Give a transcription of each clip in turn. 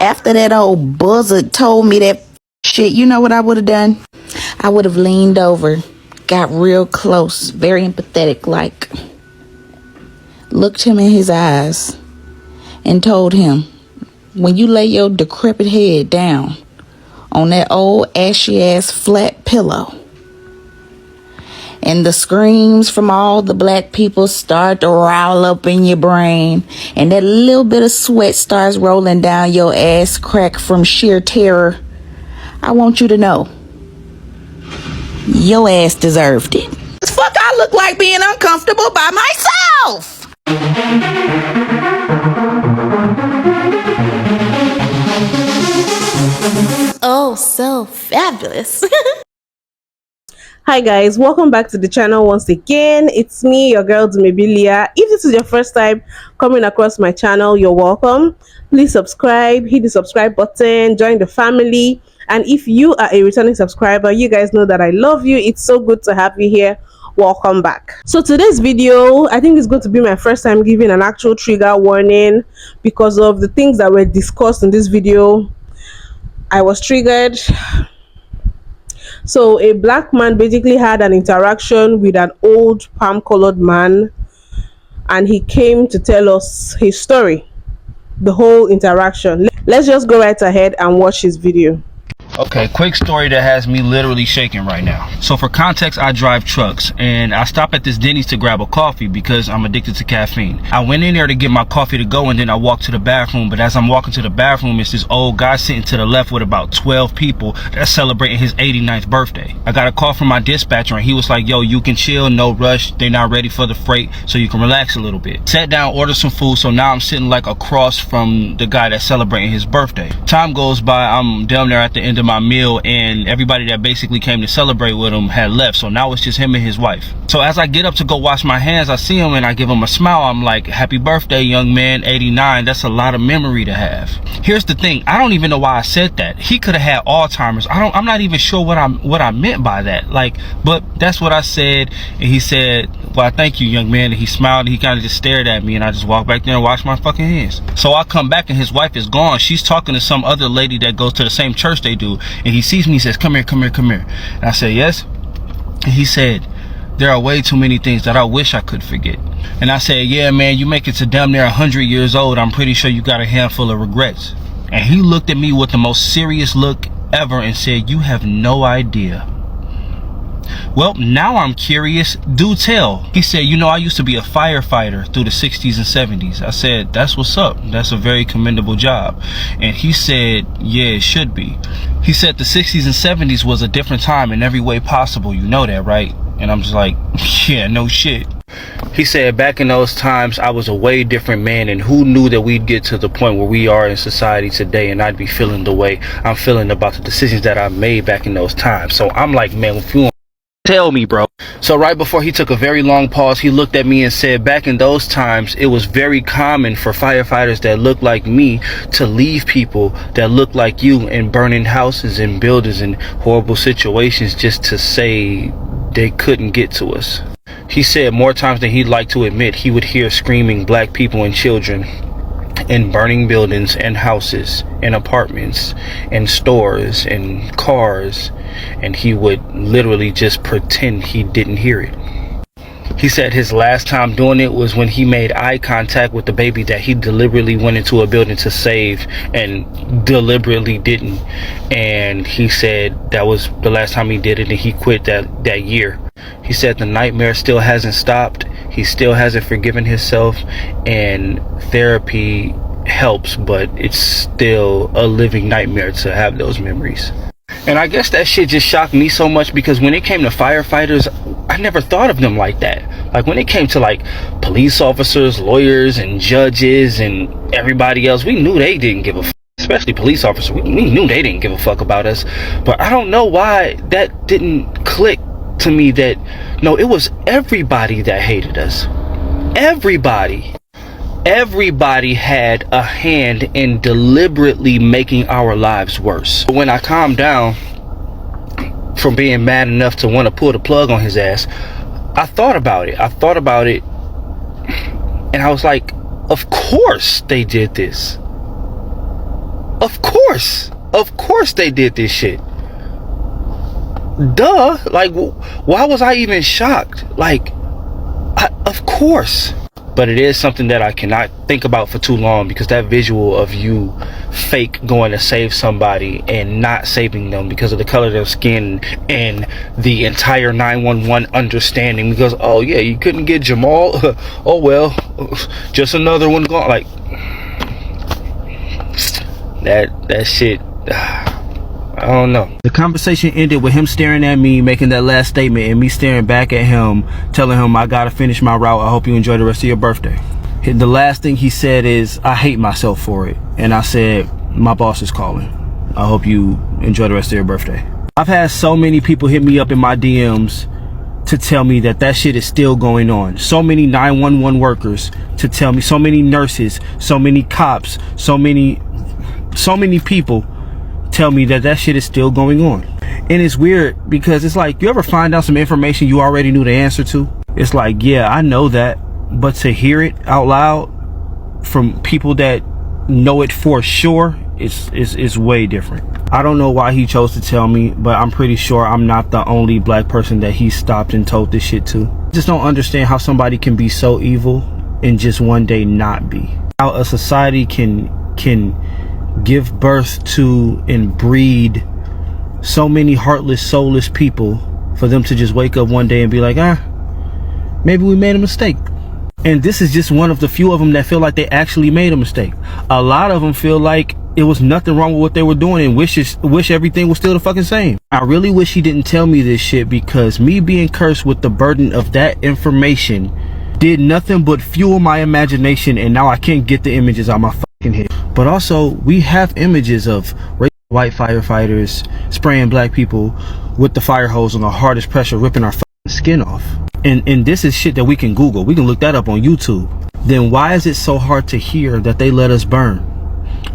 After that old buzzard told me that shit, you know what I would have done? I would have leaned over, got real close, very empathetic, like, looked him in his eyes and told him, when you lay your decrepit head down on that old ashy ass flat pillow and the screams from all the black people start to rile up in your brain and that little bit of sweat starts rolling down your ass crack from sheer terror, I want you to know, your ass deserved it. Fuck, I look like being uncomfortable by myself. Oh, so fabulous. Hi guys, welcome back to the channel once again. It's me, your girl Dumebi. If this is your first time coming across my channel, you're welcome. Please subscribe, hit the subscribe button, join the family. And if you are a returning subscriber, you guys know that I love you. It's so good to have you here. Welcome back. So today's video, I think it's going to be my first time giving an actual trigger warning because of the things that were discussed in this video. I was triggered. So a black man basically had an interaction with an old palm-colored man, and he came to tell us his story, the whole interaction. Let's just go right ahead and watch his video. Okay, quick story that has me literally shaking right now. So for context, I drive trucks and I stop at this Denny's to grab a coffee because I'm addicted to caffeine. I went in there to get my coffee to go and then I walked to the bathroom, but as I'm walking to the bathroom, it's this old guy sitting to the left with about 12 people that's celebrating his 89th birthday. I got a call from my dispatcher and he was like, yo, you can chill, no rush, they're not ready for the freight, so you can relax a little bit. Sat down, ordered some food, so now I'm sitting like across from the guy that's celebrating his birthday. Time goes by, I'm down there at the end of my meal and everybody that basically came to celebrate with him had left, so now it's just him and his wife. So as I get up to go wash my hands, I see him and I give him a smile. I'm like, happy birthday, young man, 89. That's a lot of memory to have. Here's the thing, I don't even know why I said that. He could have had Alzheimer's. I'm not even sure what I meant by that, like, but that's what I said. And he said, well, thank you, young man. And he smiled and he kind of just stared at me and I just walked back there and washed my fucking hands. So I come back and his wife is gone. She's talking to some other lady that goes to the same church they do, and he sees me, he says, come here, come here, come here. And I said, yes. And he said, there are way too many things that I wish I could forget. And I said, yeah, man, you make it to damn near 100 years old. I'm pretty sure you got a handful of regrets. And he looked at me with the most serious look ever and said, you have no idea. Well, now I'm curious. Do tell. He said, you know, I used to be a firefighter through the 60s and 70s. I said, that's what's up. That's a very commendable job. And he said, yeah, it should be. He said the 60s and 70s was a different time in every way possible. You know that, right? And I'm just like, yeah, no shit. He said, back in those times, I was a way different man, and who knew that we'd get to the point where we are in society today and I'd be feeling the way I'm feeling about the decisions that I made back in those times. So I'm like, man, if you tell me, bro. So right before he took a very long pause, he looked at me and said, back in those times, it was very common for firefighters that looked like me to leave people that looked like you in burning houses and buildings and horrible situations just to say they couldn't get to us. He said more times than he'd like to admit, he would hear screaming black people and children in burning buildings and houses and apartments and stores and cars, and he would literally just pretend he didn't hear it. He said his last time doing it was when he made eye contact with the baby that he deliberately went into a building to save and deliberately didn't. And he said that was the last time he did it, and he quit that year. He said the nightmare still hasn't stopped. He still hasn't forgiven himself, and therapy helps, but it's still a living nightmare to have those memories. And I guess that shit just shocked me so much because when it came to firefighters, I never thought of them like that. Like when it came to like police officers, lawyers, and judges, and everybody else, we knew they didn't give a fuck. Especially police officers, we knew they didn't give a fuck about us. But I don't know why that didn't click to me that, no, it was everybody that hated us. Everybody. Everybody had a hand in deliberately making our lives worse. When I calmed down from being mad enough to want to pull the plug on his ass, I thought about it. And I was like, of course they did this. Of course. Of course they did this shit. Duh. Like, why was I even shocked? Like, of course. But it is something that I cannot think about for too long, because that visual of you fake going to save somebody and not saving them because of the color of their skin and the entire 911 understanding, because, oh yeah, you couldn't get Jamal. Oh well, just another one gone. Like, that shit, I don't know. The conversation ended with him staring at me, making that last statement, and me staring back at him, telling him, I gotta finish my route. I hope you enjoy the rest of your birthday. The last thing he said is, I hate myself for it. And I said, my boss is calling. I hope you enjoy the rest of your birthday. I've had so many people hit me up in my DMs to tell me that shit is still going on. So many 911 workers to tell me, so many nurses, so many cops, so many people tell me that shit is still going on. And it's weird, because it's like, you ever find out some information you already knew the answer to? It's like, yeah, I know that, but to hear it out loud from people that know it for sure, it's way different. I don't know why he chose to tell me, but I'm pretty sure I'm not the only black person that he stopped and told this shit to. I just don't understand how somebody can be so evil and just one day not be. How a society can give birth to and breed so many heartless, soulless people, for them to just wake up one day and be like, maybe we made a mistake. And this is just one of the few of them that feel like they actually made a mistake. A lot of them feel like it was nothing wrong with what they were doing and wish everything was still the fucking same. I really wish he didn't tell me this shit, because me being cursed with the burden of that information did nothing but fuel my imagination, and now I can't get the images out of my fucking head. But also, we have images of white firefighters spraying black people with the fire hose on the hardest pressure, ripping our fucking skin off. And this is shit that we can Google. We can look that up on YouTube. Then why is it so hard to hear that they let us burn?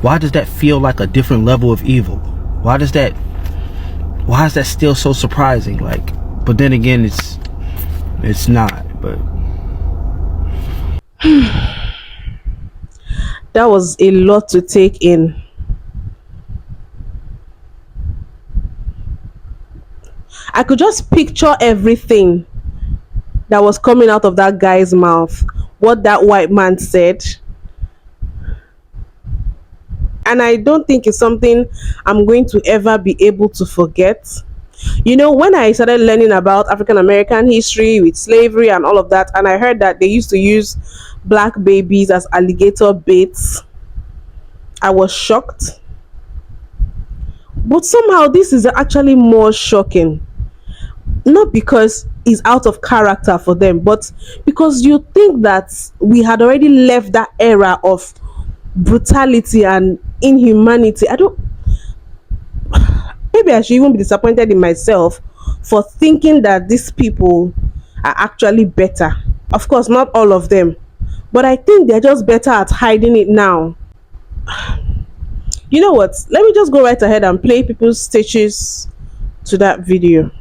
Why does that feel like a different level of evil? Why is that still so surprising? Like, but then again, it's not. But that was a lot to take in. I could just picture everything that was coming out of that guy's mouth, what that white man said. And I don't think it's something I'm going to ever be able to forget. You know, when I started learning about African American history with slavery and all of that, and I heard that they used to use black babies as alligator baits, I was shocked. But somehow this is actually more shocking. Not because it's out of character for them, but because you think that we had already left that era of brutality and inhumanity. Maybe I should even be disappointed in myself for thinking that these people are actually better. Of course, not all of them, but I think they're just better at hiding it now. You know what? Let me just go right ahead and play people's stitches to that video.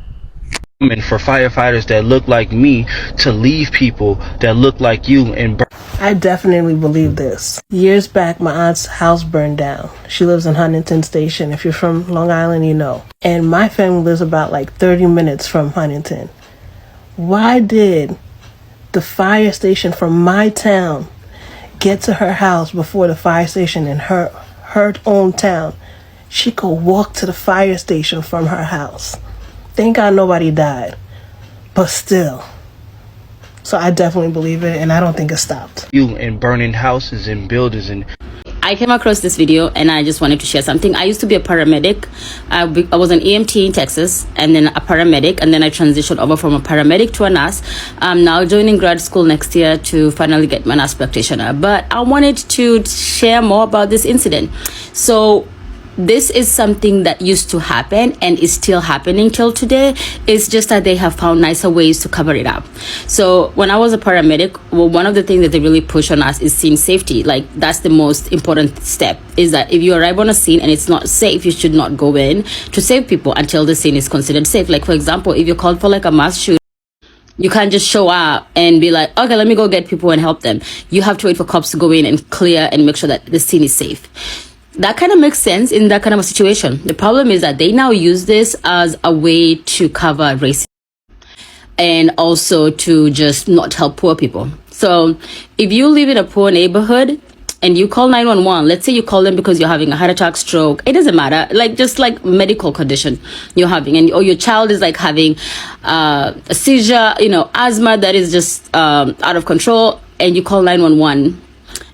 For firefighters that look like me to leave people that look like you and burn. I definitely believe this. Years back, my aunt's house burned down. She lives in Huntington Station. If you're from Long Island, you know. And my family lives about like 30 minutes from Huntington. Why did the fire station from my town get to her house before the fire station in her own town? She could walk to the fire station from her house. Thank God nobody died, but still. So I definitely believe it, and I don't think it stopped. You and burning houses and buildings. And I came across this video and I just wanted to share something. I used to be a paramedic. I was an EMT in Texas, and then a paramedic, and then I transitioned over from a paramedic to a nurse. I'm now joining grad school next year to finally get my nurse practitioner. But I wanted to share more about this incident. So this is something that used to happen and is still happening till today. It's just that they have found nicer ways to cover it up. So when I was a paramedic, well, one of the things that they really push on us is scene safety. Like, that's the most important step, is that if you arrive on a scene and it's not safe, you should not go in to save people until the scene is considered safe. Like, for example, if you're called for like a mass shooting, you can't just show up and be like, okay, let me go get people and help them. You have to wait for cops to go in and clear and make sure that the scene is safe. That kind of makes sense in that kind of a situation. The problem is that they now use this as a way to cover racism and also to just not help poor people. So if you live in a poor neighborhood and you call 911, let's say you call them because you're having a heart attack, stroke, it doesn't matter, like just like medical condition you're having, and or your child is like having a seizure, you know, asthma that is just out of control, and you call 911,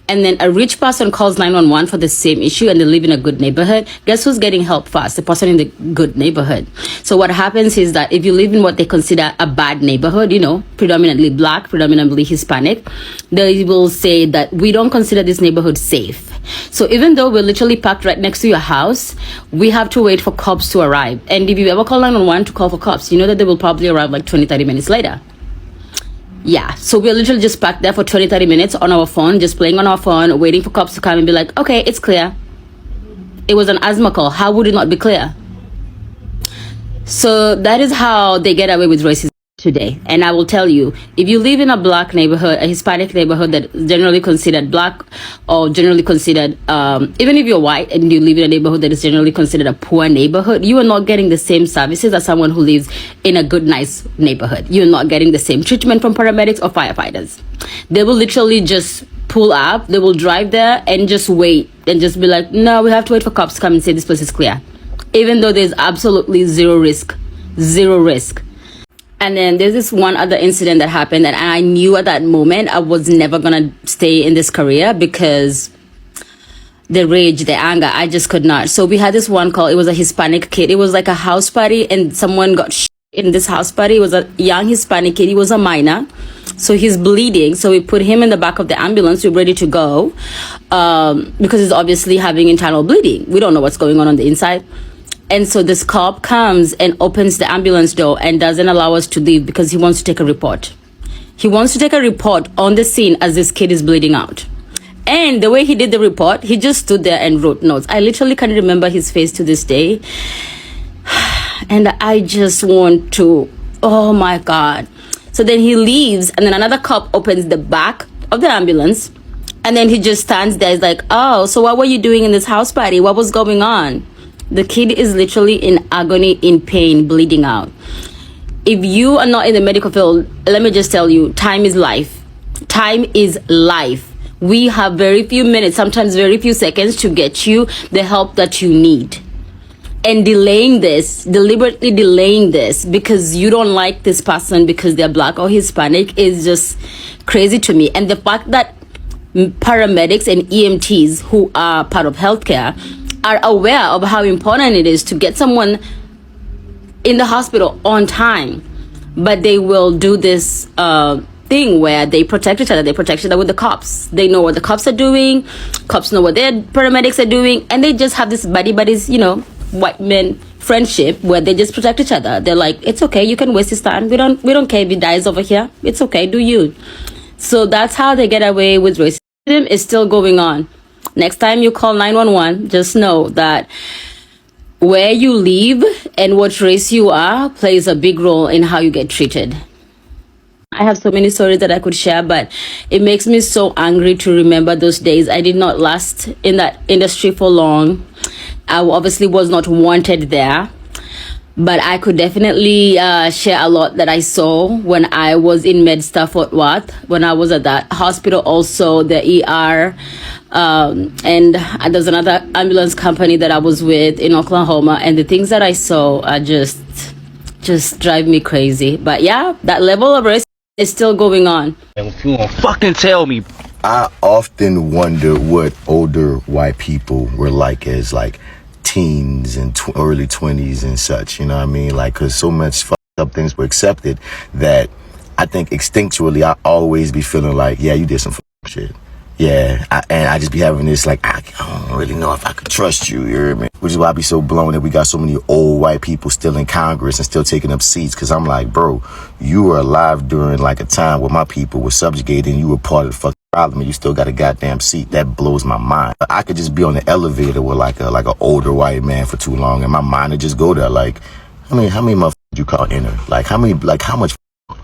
and then a rich person calls 911 for the same issue and they live in a good neighborhood, guess who's getting help fast? The person in the good neighborhood. So what happens is that if you live in what they consider a bad neighborhood, you know, predominantly black, predominantly Hispanic, they will say that we don't consider this neighborhood safe. So even though we're literally parked right next to your house, we have to wait for cops to arrive. And if you ever call 911 to call for cops, you know that they will probably arrive like 20-30 minutes later. Yeah, so we're literally just parked there for 20-30 minutes on our phone, just playing on our phone, waiting for cops to come and be like, okay, it's clear. It was an asthma call. How would it not be clear? So that is how they get away with racism today. And I will tell you, if you live in a black neighborhood, a Hispanic neighborhood that is generally considered black, or generally considered, even if you're white and you live in a neighborhood that is generally considered a poor neighborhood, you are not getting the same services as someone who lives in a good, nice neighborhood. You're not getting the same treatment from paramedics or firefighters. They will literally just pull up, they will drive there and just wait and just be like, no, we have to wait for cops to come and say this place is clear. Even though there's absolutely zero risk. And then there's this one other incident that happened, and I knew at that moment I was never gonna stay in this career because the rage, the anger, I just could not. So we had this one call. It was a Hispanic kid. It was like a house party, and someone got in this house party. It was a young Hispanic kid. He was a minor, so he's bleeding. So we put him in the back of the ambulance. We're ready to go because he's obviously having internal bleeding. We don't know what's going on the inside. And so this cop comes and opens the ambulance door and doesn't allow us to leave because he wants to take a report. He wants to take a report on the scene as this kid is bleeding out. And the way he did the report, he just stood there and wrote notes. I literally can't remember his face to this day. And I just want to, oh my God. So then he leaves, and then another cop opens the back of the ambulance. And then he just stands there. He's like, oh, so what were you doing in this house party? What was going on? The kid is literally in agony, in pain, bleeding out. If you are not in the medical field, let me just tell you, time is life. Time is life. We have very few minutes, sometimes very few seconds to get you the help that you need. And delaying this, deliberately delaying this because you don't like this person because they're black or Hispanic is just crazy to me. And the fact that paramedics and EMTs who are part of healthcare are aware of how important it is to get someone in the hospital on time, but they will do this thing where they protect each other. They protect each other with the cops. They know what the cops are doing. Cops know what their paramedics are doing, and they just have this buddies, you know, white men friendship where they just protect each other. They're like, it's okay, you can waste his time. We don't care if he dies over here. It's okay, do you? So that's how they get away with racism. Is still going on. Next time you call 911, just know that where you live and what race you are plays a big role in how you get treated. I have so many stories that I could share, but it makes me so angry to remember those days. I did not last in that industry for long. I obviously was not wanted there, but I could definitely share a lot that I saw when I was in MedStar Fort Worth, when I was at that hospital, also the ER. And there's another ambulance company that I was with in Oklahoma, and the things that I saw are just drive me crazy. But yeah, that level of racism is still going on. If you won't fucking tell me. I often wonder what older white people were like as like teens and early 20s and such, you know what I mean? Like, cause so much fucked up things were accepted that I think instinctually I always be feeling like, yeah, you did some shit. Yeah, and I just be having this like, I don't really know if I could trust you, you hear me? Which is why I be so blown that we got so many old white people still in Congress and still taking up seats. Cause I'm like, bro, you were alive during like a time where my people were subjugated and you were part of the fucking problem and you still got a goddamn seat. That blows my mind. I could just be on the elevator with like an older white man for too long and my mind would just go there. Like, how many motherfuckers you call enter? Like how much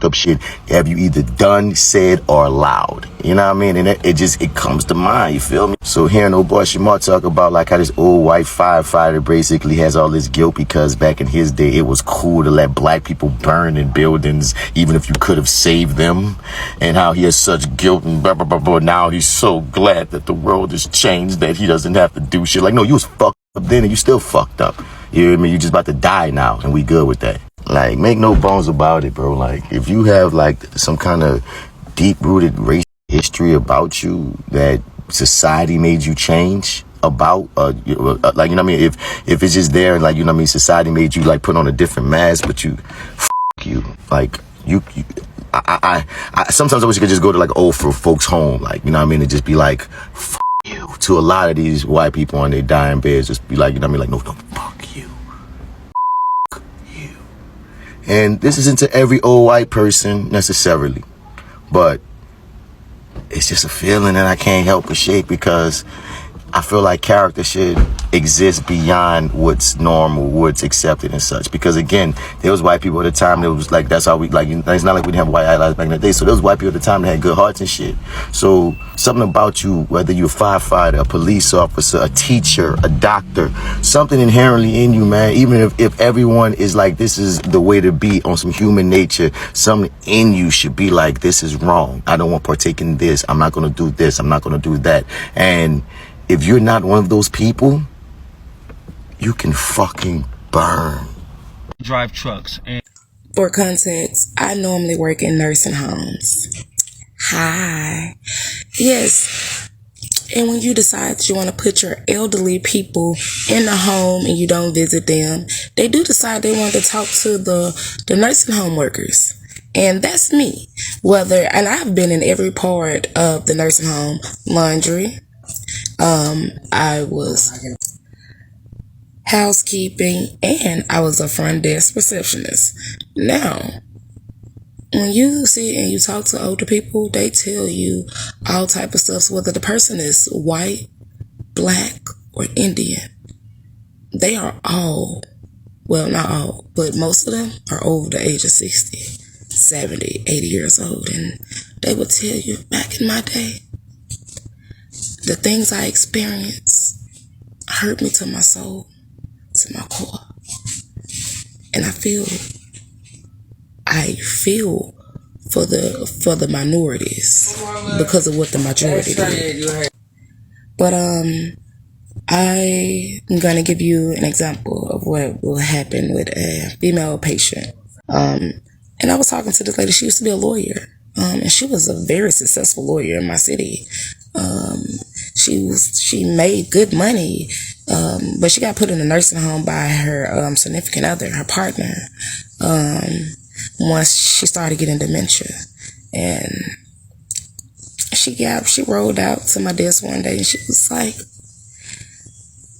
up shit have you either done, said, or allowed? You know what I mean? And it comes to mind, you feel me? So hearing old boy Shamar talk about like how this old white firefighter basically has all this guilt because back in his day it was cool to let black people burn in buildings even if you could have saved them, and how he has such guilt and blah blah blah blah. Now he's so glad that the world has changed that he doesn't have to do shit. Like, no, you was fucked up then and you still fucked up. You know what I mean? You just about to die now and we good with that. Like, make no bones about it, bro. Like, if you have like some kind of deep-rooted race history about you that society made you change about, like, you know what I mean? If it's just there, like, you know what I mean? Society made you like put on a different mask, but you, you, like, I sometimes I wish you could just go to like old folks home, like, you know what I mean? And just be like, you. To a lot of these white people on their dying beds, just be like, you know what I mean? Like, no, fuck you. And this isn't to every old white person necessarily, but it's just a feeling that I can't help but shake because I feel like character should exist beyond what's normal, what's accepted and such. Because again, there was white people at the time that was like, that's how we, like, it's not like we didn't have white allies back in the day. So there was white people at the time that had good hearts and shit. So something about you, whether you're a firefighter, a police officer, a teacher, a doctor, something inherently in you, man, even if everyone is like, this is the way to be on some human nature, something in you should be like, this is wrong. I don't want to partake in this. I'm not going to do this. I'm not going to do that. And if you're not one of those people, you can fucking burn. Drive trucks and For context, I normally work in nursing homes. Hi. Yes. And when you decide that you want to put your elderly people in the home and you don't visit them, they do decide they want to talk to the nursing home workers. And that's me. And I've been in every part of the nursing home. Laundry. I was housekeeping, and I was a front desk receptionist. Now, when you sit and you talk to older people, they tell you all type of stuff, whether the person is white, black, or Indian. They are all, well, not all, but most of them are over the age of 60, 70, 80 years old. And they would tell you, back in my day, the things I experienced hurt me to my soul, to my core. And I feel for the minorities because of what the majority did. But I'm gonna give you an example of what will happen with a female patient. And I was talking to this lady. She used to be a lawyer, and she was a very successful lawyer in my city. She made good money, but she got put in a nursing home by her significant other, her partner, once she started getting dementia. And she rolled out to my desk one day and she was like,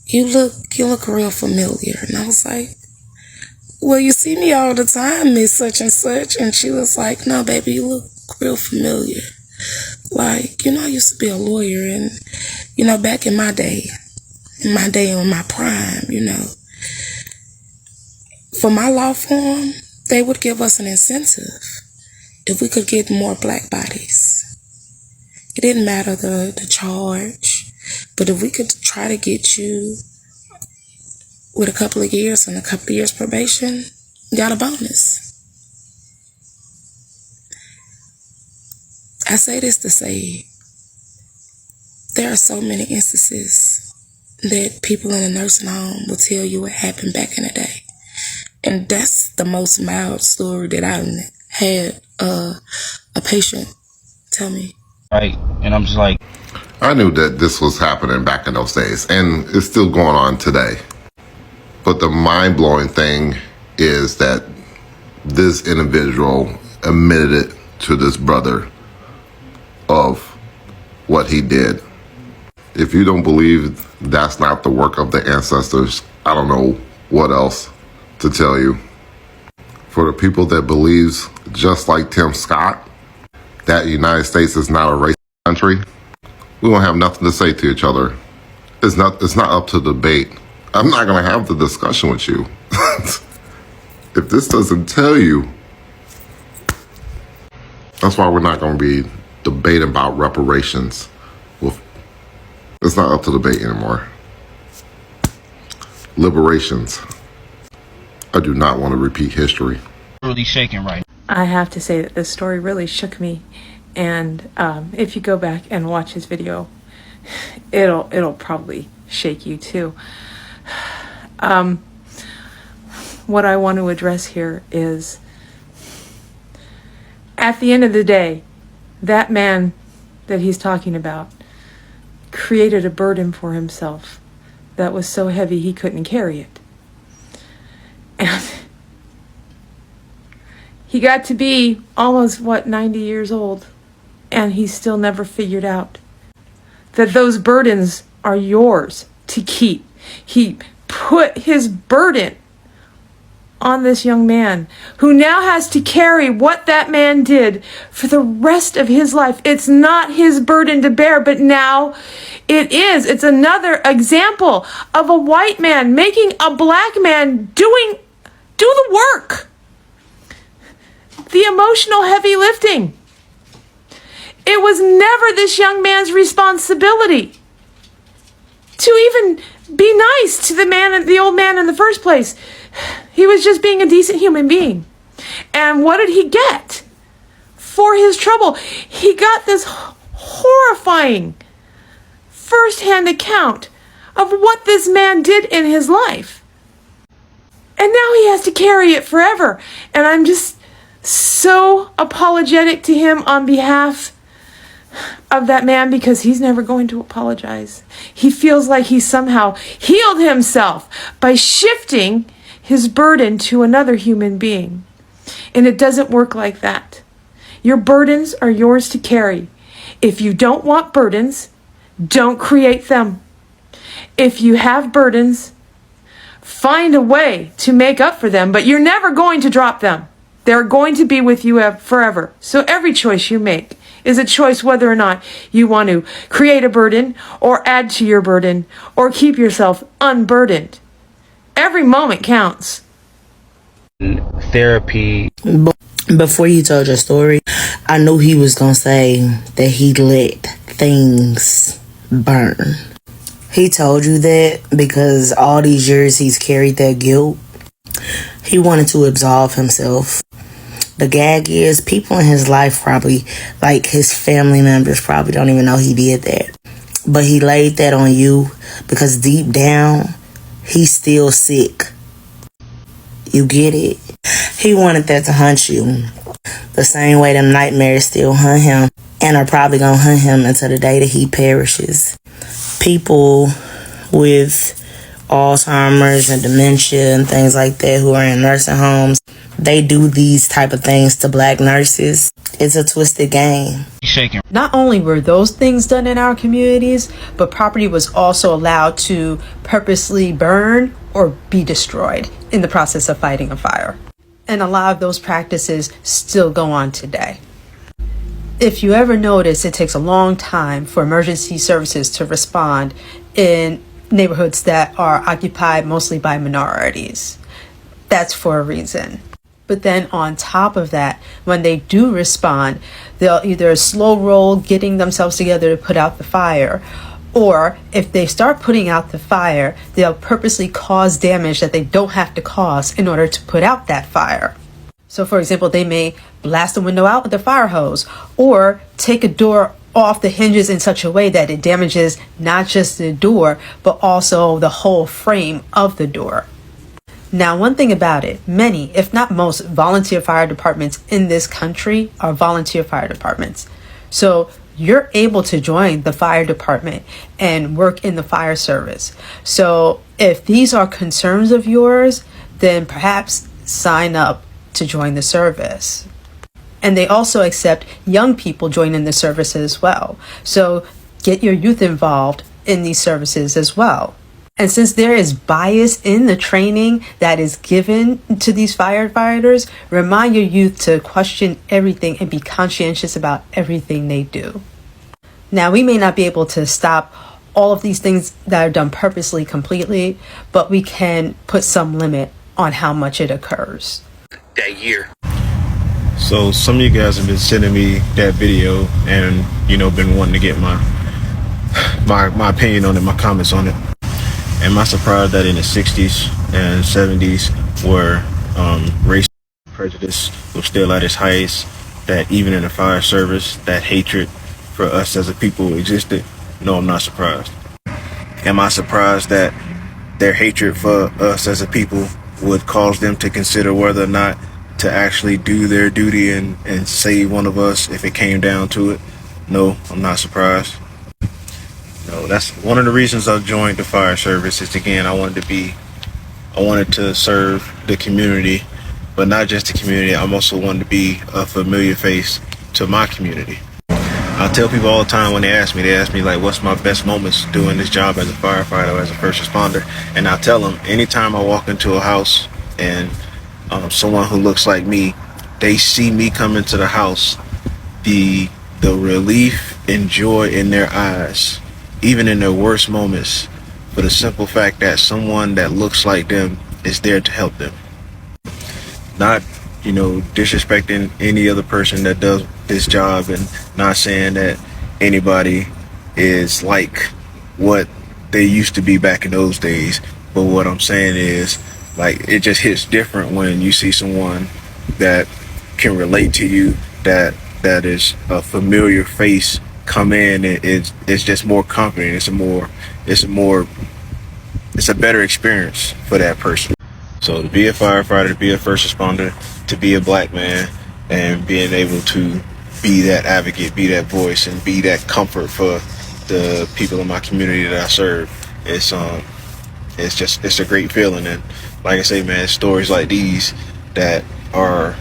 you look real familiar. And I was like, well, you see me all the time, Miss Such and Such. And she was like, no, baby, you look real familiar. Like, I used to be a lawyer, and, back in my day in my prime, for my law firm, they would give us an incentive if we could get more black bodies. It didn't matter the charge, but if we could try to get you with a couple of years and a couple of years probation, you got a bonus. I say this to say, there are so many instances that people in a nursing home will tell you what happened back in the day. And that's the most mild story that I've had a patient tell me. right, and I'm just like, I knew that this was happening back in those days, and it's still going on today. But the mind-blowing thing is that this individual admitted it to this brother of what he did. If you don't believe that's not the work of the ancestors, I don't know what else to tell you. For the people that believes, just like Tim Scott, that the United States is not a racist country, we won't have nothing to say to each other. It's not up to debate. I'm not going to have the discussion with you. If this doesn't tell you That's why we're not going to be debating about reparations. It's not up to debate anymore. Liberations. I do not want to repeat history. Really shaking right I have to say that this story really shook me, and if you go back and watch his video, it'll probably shake you too. What I want to address here is, at the end of the day, that man that he's talking about created a burden for himself that was so heavy he couldn't carry it. And he got to be almost, 90 years old, and he still never figured out that those burdens are yours to keep. He put his burden on this young man who now has to carry what that man did for the rest of his life. It's not his burden to bear, but now it is. It's another example of a white man making a black man do the work. The emotional heavy lifting. It was never this young man's responsibility to even be nice to the old man in the first place. He was just being a decent human being. And what did he get for his trouble? He got this horrifying first-hand account of what this man did in his life. And now he has to carry it forever. And I'm just so apologetic to him on behalf of that man, because he's never going to apologize. He feels like he somehow healed himself by shifting his burden to another human being. And it doesn't work like that. Your burdens are yours to carry. If you don't want burdens, don't create them. If you have burdens, find a way to make up for them, but you're never going to drop them. They're going to be with you forever. So every choice you make is a choice whether or not you want to create a burden or add to your burden or keep yourself unburdened. Every moment counts. therapy. Before you told your story, I knew he was going to say that he let things burn. He told you that because all these years he's carried that guilt. He wanted to absolve himself. The gag is, people in his life probably, like his family members, probably don't even know he did that. But he laid that on you because deep down, he's still sick. You get it? He wanted that to hunt you. The same way them nightmares still hunt him and are probably going to hunt him until the day that he perishes. People with Alzheimer's and dementia and things like that who are in nursing homes, they do these type of things to black nurses. It's a twisted game. Shaking. Not only were those things done in our communities, but property was also allowed to purposely burn or be destroyed in the process of fighting a fire. And a lot of those practices still go on today. If you ever notice, it takes a long time for emergency services to respond in neighborhoods that are occupied mostly by minorities. That's for a reason. But then on top of that, when they do respond, they'll either slow roll getting themselves together to put out the fire, or if they start putting out the fire, they'll purposely cause damage that they don't have to cause in order to put out that fire. So for example, they may blast a window out with a fire hose, or take a door off the hinges in such a way that it damages not just the door, but also the whole frame of the door. Now, one thing about it, many, if not most, volunteer fire departments in this country are volunteer fire departments. So you're able to join the fire department and work in the fire service. So if these are concerns of yours, then perhaps sign up to join the service. And they also accept young people joining the service as well. So get your youth involved in these services as well. And since there is bias in the training that is given to these firefighters, remind your youth to question everything and be conscientious about everything they do. Now, we may not be able to stop all of these things that are done purposely completely, but we can put some limit on how much it occurs. That year. So some of you guys have been sending me that video and, you know, been wanting to get my opinion on it, my comments on it. Am I surprised that in the 60s and 70s where race prejudice was still at its highest, that even in the fire service that hatred for us as a people existed? No, I'm not surprised. Am I surprised that their hatred for us as a people would cause them to consider whether or not to actually do their duty and save one of us if it came down to it? No, I'm not surprised. No, that's one of the reasons I joined the fire service. Is again, I wanted to serve the community, but not just the community. I'm also wanted to be a familiar face to my community. I tell people all the time when they ask me like, what's my best moments doing this job as a firefighter or as a first responder? And I tell them, anytime I walk into a house and someone who looks like me, they see me come into the house, the relief and joy in their eyes, even in their worst moments, for the simple fact that someone that looks like them is there to help them. Not, you know, disrespecting any other person that does this job, and not saying that anybody is like what they used to be back in those days. But what I'm saying is, like, it just hits different when you see someone that can relate to you, that is a familiar face come in. It's just more comforting. It's a better experience for that person. So to be a firefighter, to be a first responder, to be a black man, and being able to be that advocate, be that voice, and be that comfort for the people in my community that I serve, it's a great feeling. And like I say, man, it's stories like these that are,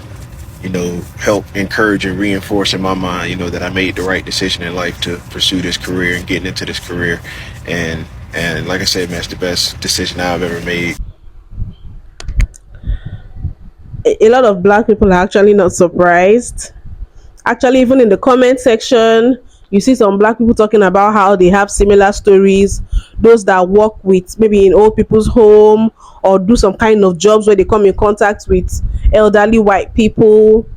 you know, help encourage and reinforce in my mind, you know, that I made the right decision in life to pursue this career and getting into this career. And like I said, man, it's the best decision I've ever made. A lot of black people are actually not surprised. Actually, even in the comment section, you see some black people talking about how they have similar stories. Those that work with maybe in old people's home or do some kind of jobs where they come in contact with elderly white people.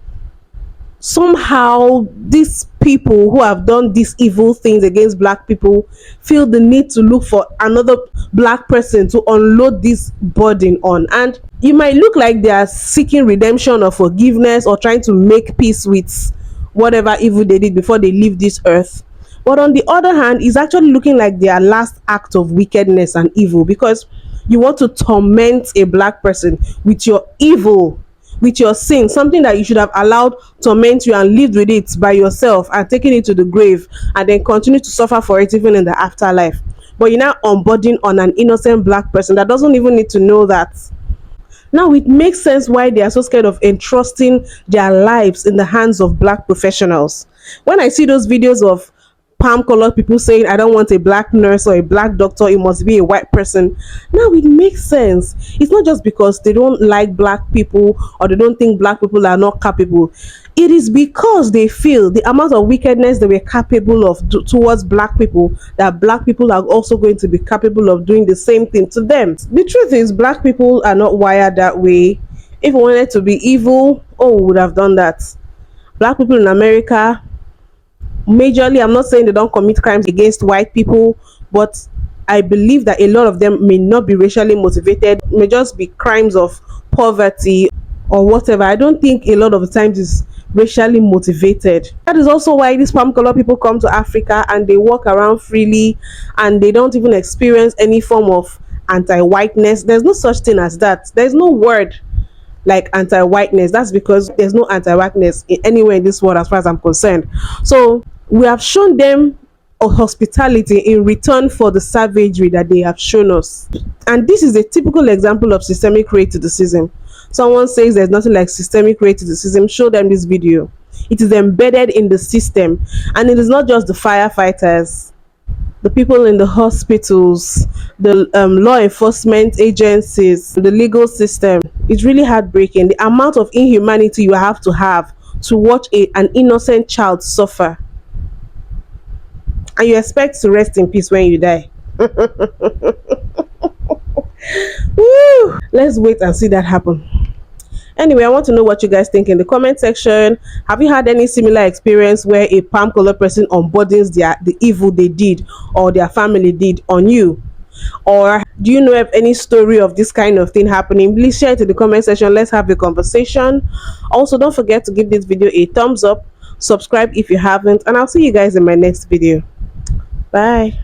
Somehow these people who have done these evil things against black people feel the need to look for another black person to unload this burden on. And you might look like they are seeking redemption or forgiveness or trying to make peace with whatever evil they did before they leave this earth. But on the other hand, it's actually looking like their last act of wickedness and evil, because you want to torment a black person with your evil, with your sin, something that you should have allowed torment you and lived with it by yourself and taken it to the grave and then continue to suffer for it even in the afterlife. But you're now unburdening on an innocent black person that doesn't even need to know that. Now it makes sense why they are so scared of entrusting their lives in the hands of black professionals. When I see those videos of palm colored people saying, I don't want a black nurse or a black doctor, it must be a white person. Now it makes sense. It's not just because they don't like black people or they don't think black people are not capable. It is because they feel the amount of wickedness they were capable of towards black people, that black people are also going to be capable of doing the same thing to them. The truth is, black people are not wired that way. If we wanted to be evil, we would have done that. Black people in America, majorly, I'm not saying they don't commit crimes against white people, but I believe that a lot of them may not be racially motivated, may just be crimes of poverty or whatever. I don't think a lot of the times it's racially motivated. That is also why these palm color people come to Africa and they walk around freely and they don't even experience any form of anti-whiteness. There's no such thing as that. There's no word like anti-whiteness. That's because there's no anti-whiteness anywhere in this world as far as I'm concerned. So we have shown them a hospitality in return for the savagery that they have shown us. And this is a typical example of systemic racism. Someone says there's nothing like systemic racism, show them this video. It is embedded in the system, and it is not just the firefighters, the people in the hospitals, the law enforcement agencies, the legal system. It's really heartbreaking, the amount of inhumanity you have to watch an innocent child suffer, and you expect to rest in peace when you die. Woo! Let's wait and see that happen. Anyway, I want to know what you guys think in the comment section. Have you had any similar experience where a palm color person unburdens the evil they did or their family did on you? Or do you know of any story of this kind of thing happening? Please share it in the comment section. Let's have a conversation. Also, don't forget to give this video a thumbs up, subscribe if you haven't, and I'll see you guys in my next video. Bye.